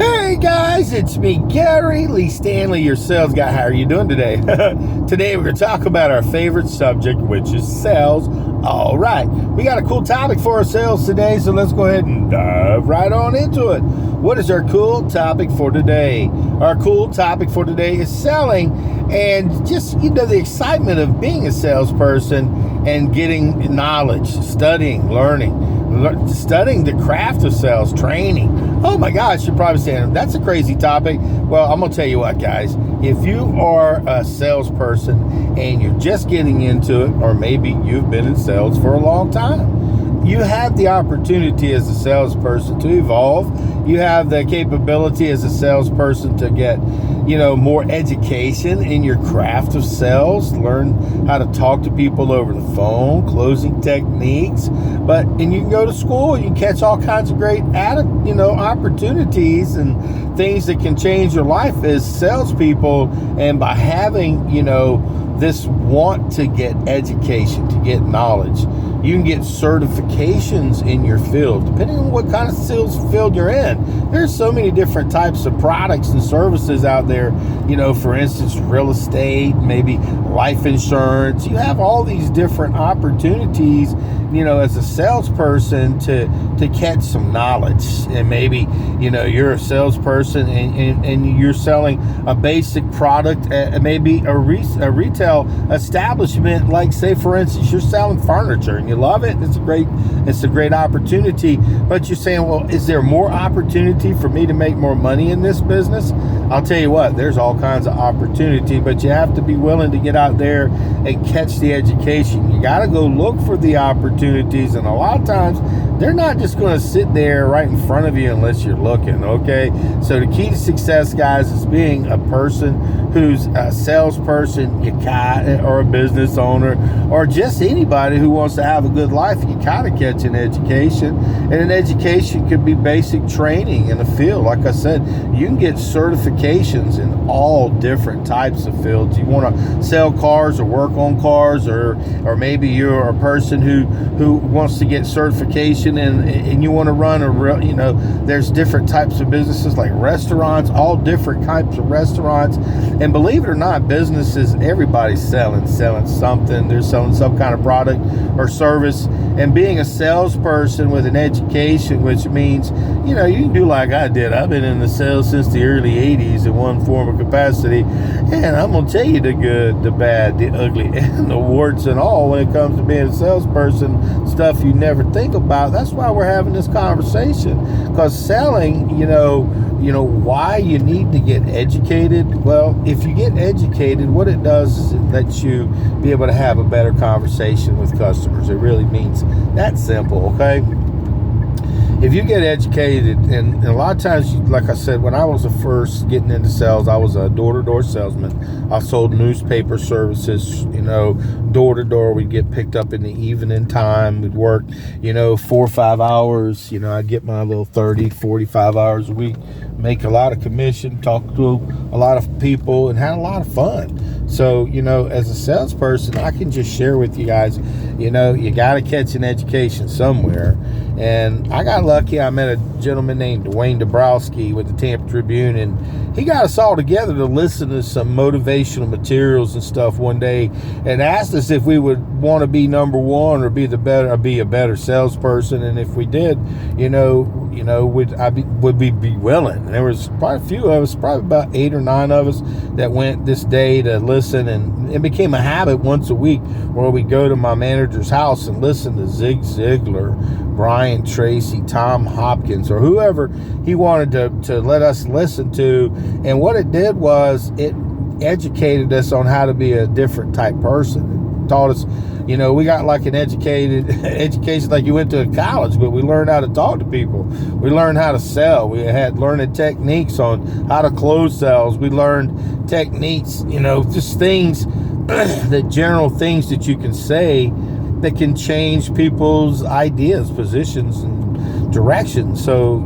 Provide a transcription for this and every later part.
Hey guys, it's me, Gary Lee Stanley, your sales guy. How are you doing today? Today we're going to talk about our favorite subject, which is sales. All right, we got a cool topic for our sales today, so let's go ahead and dive right on into it. What is our cool topic for today? Our cool topic for today is selling, and just, the excitement of being a salesperson and getting knowledge, studying, studying the craft of sales, training. Oh my gosh, you're probably saying, that's a crazy topic. Well, I'm going to tell you what, guys. If you are a salesperson and you're just getting into it, or maybe you've been in sales for a long time, you have the opportunity as a salesperson to evolve. You have the capability as a salesperson to get, more education in your craft of sales, learn how to talk to people over the phone, closing techniques. And you can go to school, you can catch all kinds of great, opportunities and things that can change your life as salespeople. And by having, this want to get education, to get knowledge, you can get certifications in your field, depending on what kind of sales field you're in. There's so many different types of products and services out there, for instance, real estate, maybe life insurance. You have all these different opportunities, as a salesperson to catch some knowledge. And maybe, you're a salesperson and you're selling a basic product at maybe a retail establishment, like, say, for instance, you're selling furniture and you love it. It's a great opportunity, but you're saying, well, is there more opportunity for me to make more money in this business? I'll tell you what, there's all kinds of opportunity, but you have to be willing to get out there and catch the education. You got to go look for the opportunities, and a lot of times they're not just going to sit there right in front of you unless you're looking, okay? So the key to success, guys, is being a person who's a salesperson, or a business owner, or just anybody who wants to have a good life. You got to catch an education, and an education could be basic training in a field. Like I said, you can get certifications in all different types of fields. You want to sell cars or work on cars, or maybe you're a person who wants to get certification and you want to run there's different types of businesses like restaurants, all different types of restaurants. And believe it or not, businesses, everybody's selling something. They're selling some kind of product or service. And being a salesperson with an education, which means, you can do like I did. I've been in the sales since the early 80s in one form of capacity. And I'm going to tell you the good, the bad, the ugly, and the warts and all when it comes to being a salesperson, stuff you never think about. That's why we're having this conversation. Because selling, why you need to get educated. Well, if you get educated, what it does is it lets you be able to have a better conversation with customers. It really means that simple, okay? If you get educated, and a lot of times, like I said, when I was first getting into sales, I was a door-to-door salesman. I sold newspaper services, door-to-door. We'd get picked up in the evening time. We'd work, 4 or 5 hours. I'd get my little 30, 45 hours a week, make a lot of commission, talk to a lot of people, and had a lot of fun. So, as a salesperson, I can just share with you guys, you got to catch an education somewhere. And I got lucky. I met a gentleman named Dwayne Dabrowski with the Tampa Tribune, and he got us all together to listen to some motivational materials and stuff one day, and asked us if we would want to be number one or be a better salesperson. And if we did, would we be willing? And there was probably a few of us, probably about 8 or 9 of us, that went this day to listen. And it became a habit once a week where we go to my manager's house and listen to Zig Ziglar, Brian Tracy, Tom Hopkins, or whoever he wanted to let us listen to. And what it did was it educated us on how to be a different type person. It taught us, we got like an education like you went to college, but we learned how to talk to people. We learned how to sell. We had learning techniques on how to close sales. We learned techniques, just things, the general things that you can say that can change people's ideas, positions, and directions. So,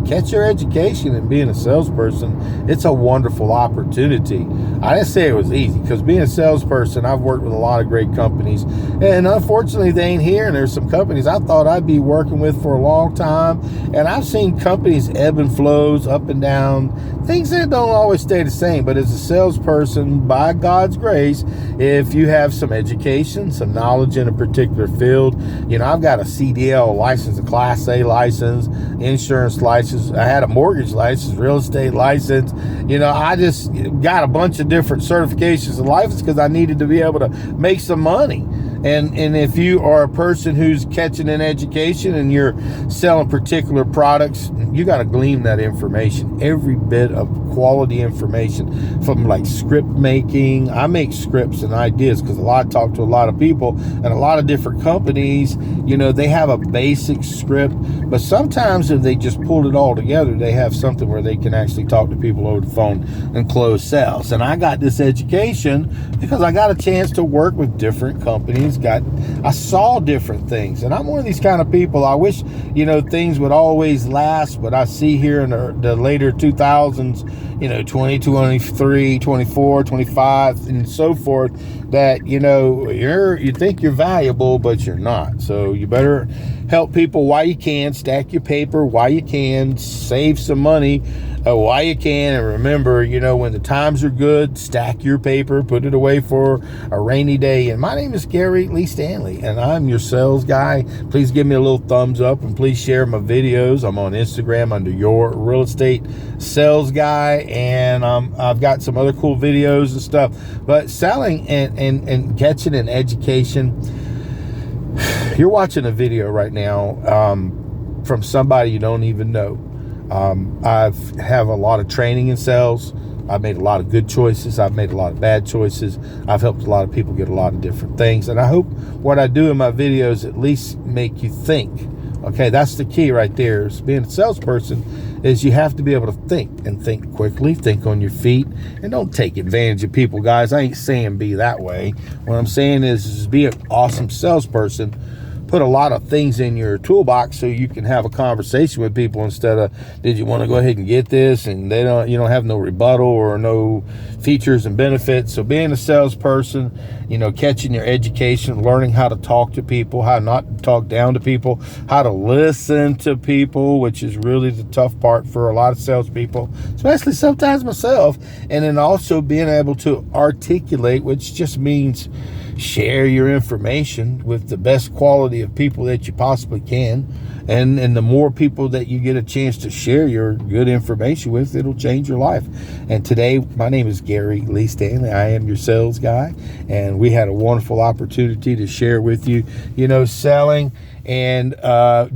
catch your education and being a salesperson, it's a wonderful opportunity. I didn't say it was easy, because being a salesperson, I've worked with a lot of great companies, And unfortunately, they ain't here. And there's some companies I thought I'd be working with for a long time. And I've seen companies ebb and flows up and down, things that don't always stay the same. But as a salesperson, by God's grace, if you have some education, some knowledge in a particular field, I've got a CDL license, a Class A license, insurance license. I had a mortgage license, real estate license. I just got a bunch of different certifications and licenses because I needed to be able to make some money. And if you are a person who's catching an education and you're selling particular products, you got to glean that information, every bit of quality information from like script making. I make scripts and ideas because I talk to a lot of people and a lot of different companies, they have a basic script, but sometimes if they just pulled it all together, they have something where they can actually talk to people over the phone and close sales. And I got this education because I got a chance to work with different companies. I saw different things, and I'm one of these kind of people. I wish things would always last, but I see here in the later 2000s, 2023, 24, 25 and so forth, that you think you're valuable, but you're not. So you better help people while you can, stack your paper while you can, save some money while you can, and remember, when the times are good, stack your paper, put it away for a rainy day. And my name is Gary Lee Stanley, and I'm your sales guy. Please give me a little thumbs up, and please share my videos. I'm on Instagram under Your Real Estate Sales Guy, and I've got some other cool videos and stuff. But selling and catching an education, you're watching a video right now from somebody you don't even know. I have a lot of training in sales. I've made a lot of good choices. I've made a lot of bad choices. I've helped a lot of people get a lot of different things. And I hope what I do in my videos at least make you think. Okay, that's the key right there. Is being a salesperson is you have to be able to think, and think quickly, think on your feet, and don't take advantage of people, guys. I ain't saying be that way. What I'm saying is be an awesome salesperson. Put a lot of things in your toolbox so you can have a conversation with people instead of, did you want to go ahead and get this? And you don't have no rebuttal or no features and benefits. So being a salesperson, catching your education, learning how to talk to people, how not to talk down to people, how to listen to people, which is really the tough part for a lot of salespeople, especially sometimes myself. And then also being able to articulate, which just means share your information with the best quality of people that you possibly can. And the more people that you get a chance to share your good information with, it'll change your life. And today, my name is Gary Lee Stanley. I am your sales guy. And we had a wonderful opportunity to share with you, selling and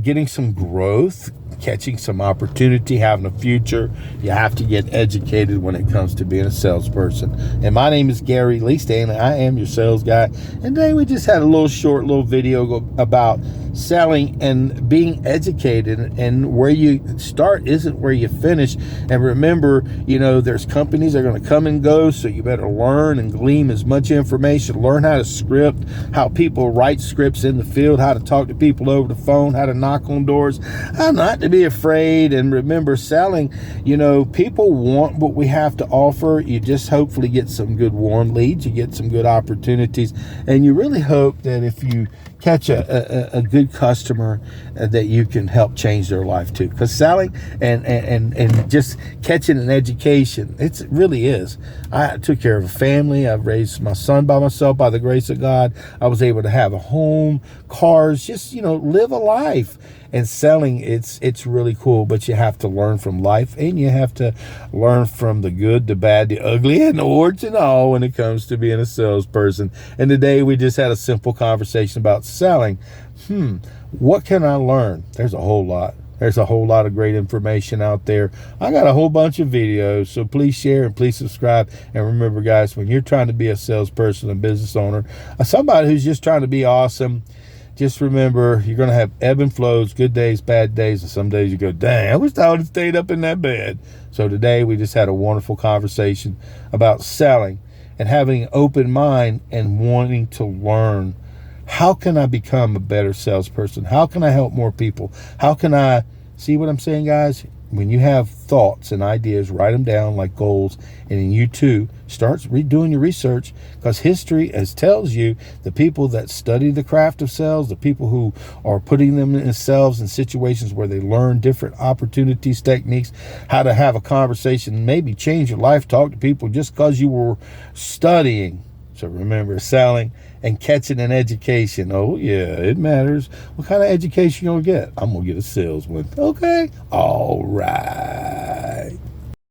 getting some growth, catching some opportunity, having a future. You have to get educated when it comes to being a salesperson. And my name is Gary Lee Stanley. I am your sales guy. And today we just had a short video about selling and being educated, and where you start isn't where you finish. And remember, there's companies that are going to come and go, so you better learn and glean as much information, learn how to script, how people write scripts in the field, how to talk to people over the phone, how to knock on doors, how not to be afraid. And remember, selling, people want what we have to offer. You just hopefully get some good warm leads, you get some good opportunities, and you really hope that if you catch a good customer that you can help change their life too. Because selling and just catching an education, it really is. I took care of a family. I've raised my son by myself by the grace of God. I was able to have a home, cars, just live a life. And selling, it's really cool, but you have to learn from life, and you have to learn from the good, the bad, the ugly, and the warts and all when it comes to being a salesperson. And today we just had a simple conversation about selling. What can I learn? There's a whole lot. There's a whole lot of great information out there. I got a whole bunch of videos, so please share and please subscribe. And remember, guys, when you're trying to be a salesperson, a business owner, somebody who's just trying to be awesome, just remember, you're going to have ebb and flows, good days, bad days, and some days you go, dang, I wish I would have stayed up in that bed. So today we just had a wonderful conversation about selling and having an open mind and wanting to learn. How can I become a better salesperson? How can I help more people? How can I See what I'm saying, guys? When you have thoughts and ideas, write them down like goals. And then you too, start redoing your research, because history, as tells you, the people that study the craft of sales, the people who are putting themselves in situations where they learn different opportunities, techniques, how to have a conversation, maybe change your life, talk to people just because you were studying. So remember, selling and catching an education. Oh, yeah, it matters. What kind of education you'll get? I'm going to get a sales one. Okay. All right.